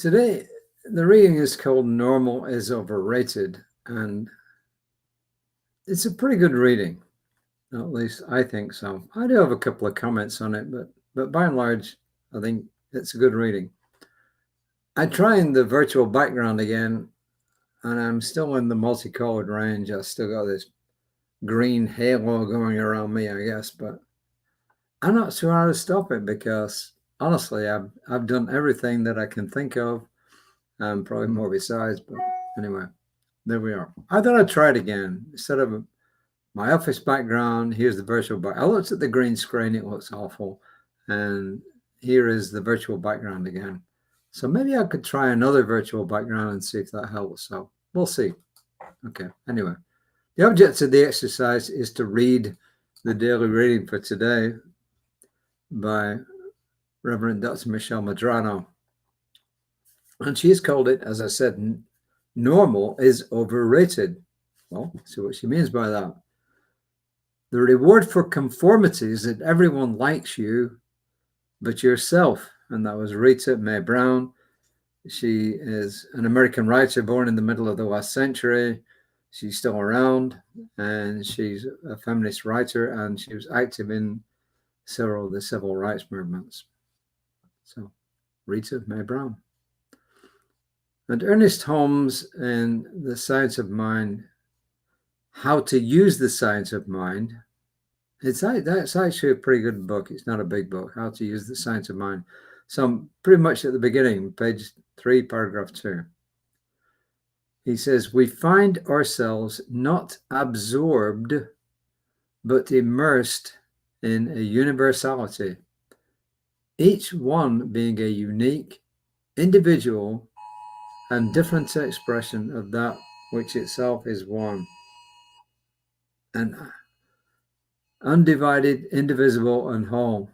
Today, the reading is called Normal is Overrated, and it's a pretty good reading. At least I think so. I do have a couple of comments on it, but by and large, I think it's a good reading. I tried the virtual background again, and I'm still in the multicolored range. I still got this green halo going around me, I guess, but I'm not sure how to stop it because honestly, I've done everything that I can think of, and probably more besides. But anyway, there we are. I thought I'd try it again instead of my office background. Here's the virtual back. I looked at the green screen; it looks awful, and here is the virtual background again. So maybe I could try another virtual background and see if that helps. So we'll see. Okay. Anyway, the object of the exercise is to read the daily reading for today by Reverend Dr. Michelle Medrano. And she's called it, as I said, Normal is Overrated. Well, see what she means by that. The reward for conformity is that everyone likes you but yourself. And that was Rita Mae Brown. She is an American writer born in the middle of the last century. She's still around, and she's a feminist writer, and she was active in several of the civil rights movements. So, Rita Mae Brown. And Ernest Holmes in The Science of Mind, How to Use the Science of Mind. That's actually a pretty good book. It's not a big book, How to Use the Science of Mind. So I'm pretty much at the beginning, page 3, paragraph 2. He says, we find ourselves not absorbed, but immersed in a universality, each one being a unique, individual, and different expression of that which itself is one, and undivided, indivisible, and whole.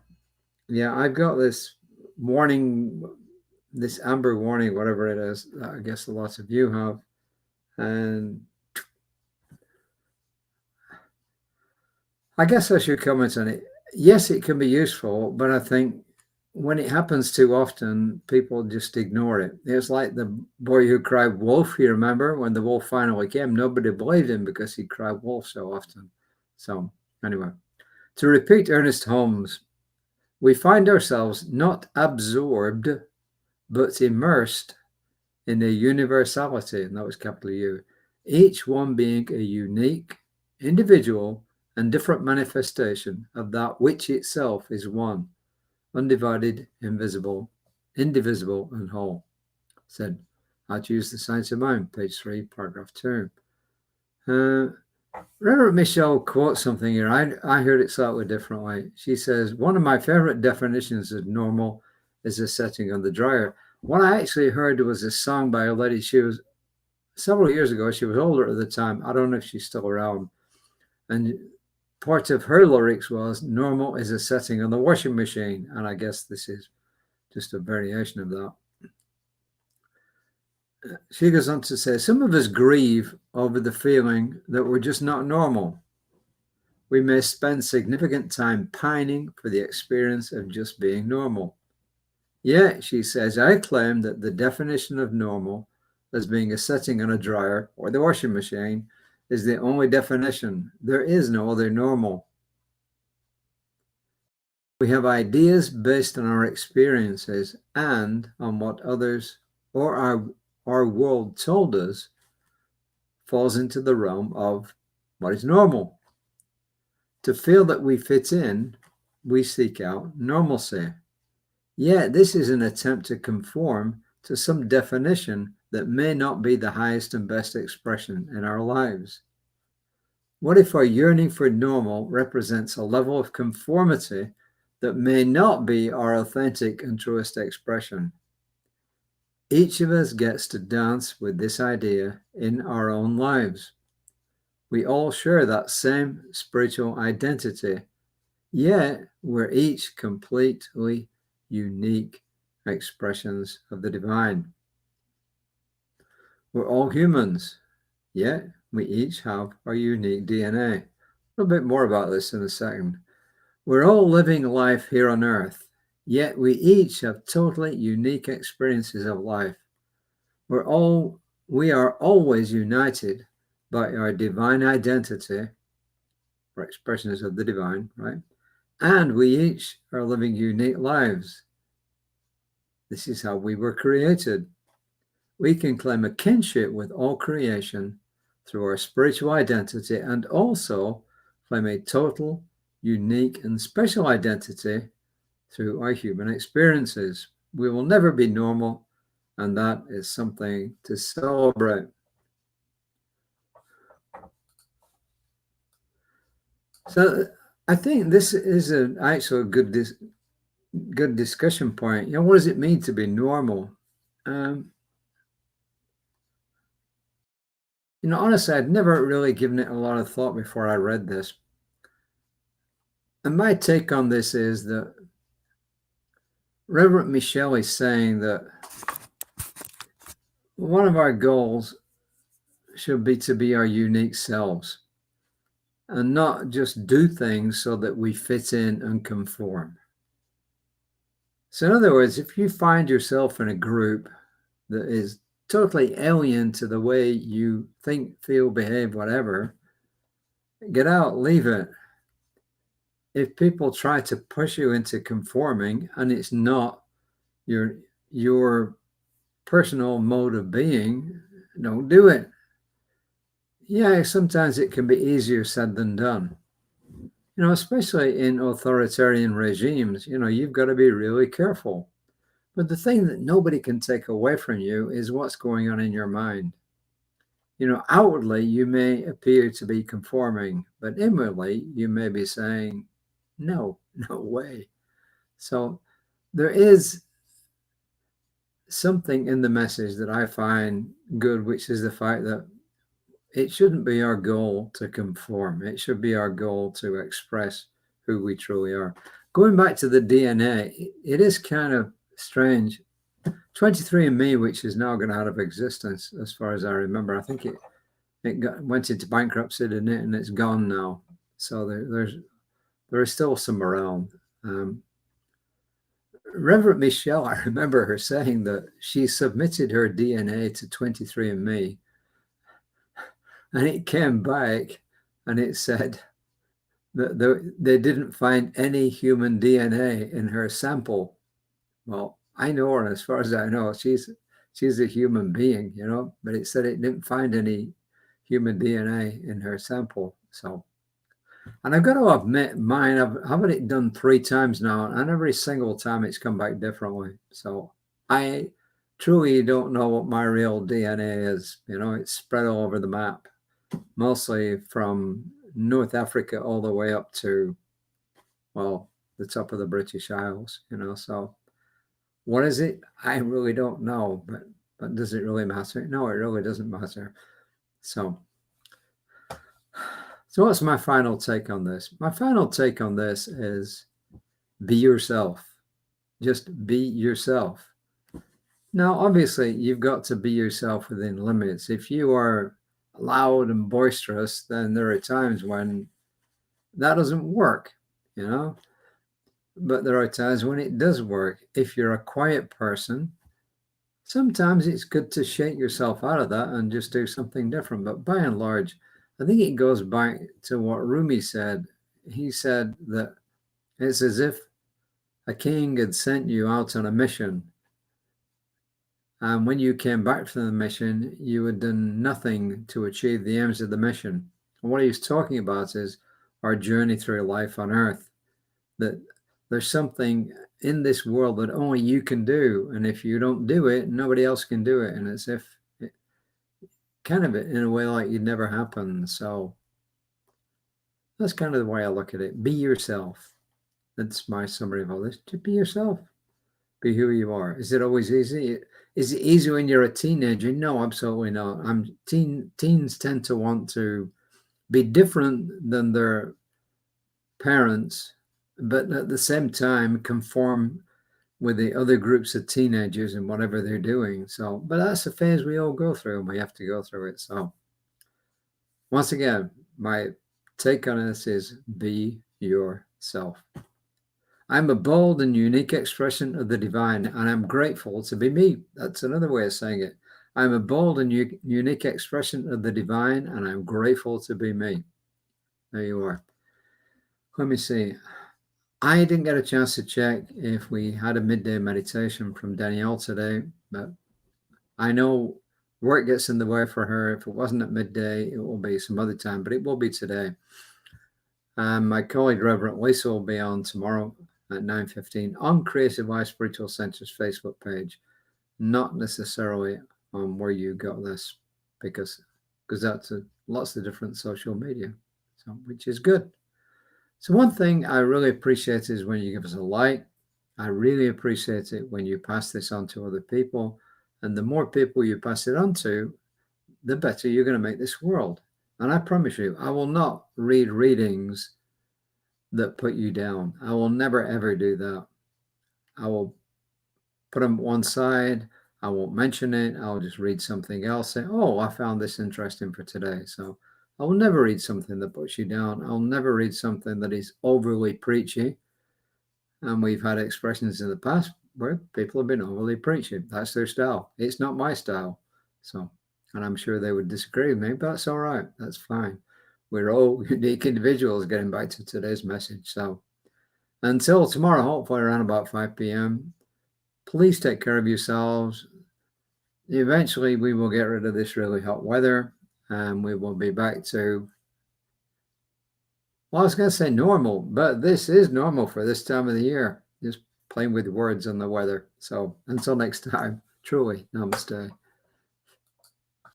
Yeah, I've got this warning, this amber warning, whatever it is, that I guess lots of you have. And I guess I should comment on it. Yes, it can be useful, but I think when it happens too often, people just ignore it. It's like the boy who cried wolf, you remember? When the wolf finally came, nobody believed him because he cried wolf so often. So anyway, to repeat Ernest Holmes, we find ourselves not absorbed, but immersed in a universality, and that was capital U, each one being a unique, individual, and different manifestation of that which itself is one, undivided, invisible, indivisible, and whole. Said, How to Use the Science of Mind, page 3, paragraph 2. Reverend Michelle quotes something here. I heard it slightly differently. She says, one of my favorite definitions of normal is a setting on the dryer. What I actually heard was a song by a lady. She was several years ago. She was older at the time. I don't know if she's still around. And part of her lyrics was, normal is a setting on the washing machine. And I guess this is just a variation of that. She goes on to say, some of us grieve over the feeling that we're just not normal. We may spend significant time pining for the experience of just being normal. Yet, she says, I claim that the definition of normal as being a setting on a dryer or the washing machine is the only definition. There is no other normal. We have ideas based on our experiences and on what others or our world told us falls into the realm of what is normal. To feel that we fit in, we seek out normalcy. Yet this is an attempt to conform to some definition that may not be the highest and best expression in our lives. What if our yearning for normal represents a level of conformity that may not be our authentic and truest expression? Each of us gets to dance with this idea in our own lives. We all share that same spiritual identity, yet we're each completely unique expressions of the divine. We're all humans, yet we each have our unique DNA. A little bit more about this in a second. We're all living life here on earth, Yet we each have totally unique experiences of life. We are always united by our divine identity, or expressions of the divine, right? And we each are living unique lives. This is how we were created. We can claim a kinship with all creation through our spiritual identity and also claim a total, unique, and special identity through our human experiences. We will never be normal, and that is something to celebrate. So I think this is actually a good discussion point. What does it mean to be normal? Honestly, I'd never really given it a lot of thought before I read this. And my take on this is that Reverend Michelle is saying that one of our goals should be to be our unique selves and not just do things so that we fit in and conform. So in other words, if you find yourself in a group that is totally alien to the way you think, feel, behave, whatever, get out, leave it. If people try to push you into conforming and it's not your personal mode of being, don't do it. Yeah, sometimes it can be easier said than done. Especially in authoritarian regimes, you've got to be really careful. But the thing that nobody can take away from you is what's going on in your mind. Outwardly, you may appear to be conforming, but inwardly, you may be saying, no way. So there is something in the message that I find good, which is the fact that it shouldn't be our goal to conform. It should be our goal to express who we truly are. Going back to the DNA, it is kind of strange. 23andMe, which is now gone out of existence, as far as I remember. I think it went into bankruptcy, didn't it? And it's gone now. So there is still some around. Reverend Michelle, I remember her saying that she submitted her DNA to 23andMe, and it came back and it said that they didn't find any human DNA in her sample. Well, I know her, and as far as I know, she's a human being, but it said it didn't find any human DNA in her sample. So, and I've got to admit, mine, I've had it done 3 times now, and every single time it's come back differently. So I truly don't know what my real DNA is. It's spread all over the map, mostly from North Africa all the way up to, well, the top of the British Isles, So what is it? I really don't know, but does it really matter? No, it really doesn't matter. So what's my final take on this? My final take on this is be yourself. Just be yourself. Now, obviously, you've got to be yourself within limits. If you are loud and boisterous, then there are times when that doesn't work, But there are times when it does work. If you're a quiet person, sometimes it's good to shake yourself out of that and just do something different. But by and large, I think it goes back to what Rumi said. He said that it's as if a king had sent you out on a mission. And when you came back from the mission, you had done nothing to achieve the aims of the mission. And what he's talking about is our journey through life on earth, that there's something in this world that only you can do. And if you don't do it, nobody else can do it. And it's if it, kind of in a way like it never happened. So that's kind of the way I look at it. Be yourself. That's my summary of all this. Just be yourself. Be who you are. Is it always easy? Is it easy when you're a teenager? No, absolutely not. Teens tend to want to be different than their parents, but at the same time conform with the other groups of teenagers and whatever they're doing. So, but that's a phase we all go through, and we have to go through it. So once again, my take on this is be yourself. I'm a bold and unique expression of the divine, and I'm grateful to be me. That's another way of saying it. I'm a bold and unique expression of the divine, and I'm grateful to be me. There you are. Let me see. I didn't get a chance to check if we had a midday meditation from Danielle today, but I know work gets in the way for her. If it wasn't at midday, it will be some other time, but it will be today. My colleague Reverend Lisa will be on tomorrow at 9:15 on Creative Life Spiritual Center's Facebook page, not necessarily on where you got this, because that's lots of different social media, so which is good. So one thing I really appreciate is when you give us a like. I really appreciate it when you pass this on to other people, and the more people you pass it on to, the better you're going to make this world. And I promise you, I will not read readings that put you down. I will never, ever do that. I will put them one side. I won't mention it. I'll just read something else. Say, oh, I found this interesting for today. So I will never read something that puts you down. I'll never read something that is overly preachy. And we've had expressions in the past where people have been overly preachy. That's their style. It's not my style. So, and I'm sure they would disagree with me, but that's all right. That's fine. We're all unique individuals, getting back to today's message. So until tomorrow, hopefully around about 5 p.m., please take care of yourselves. Eventually, we will get rid of this really hot weather and we will be back to, well, I was going to say normal, but this is normal for this time of the year. Just playing with words on the weather. So until next time, truly, namaste.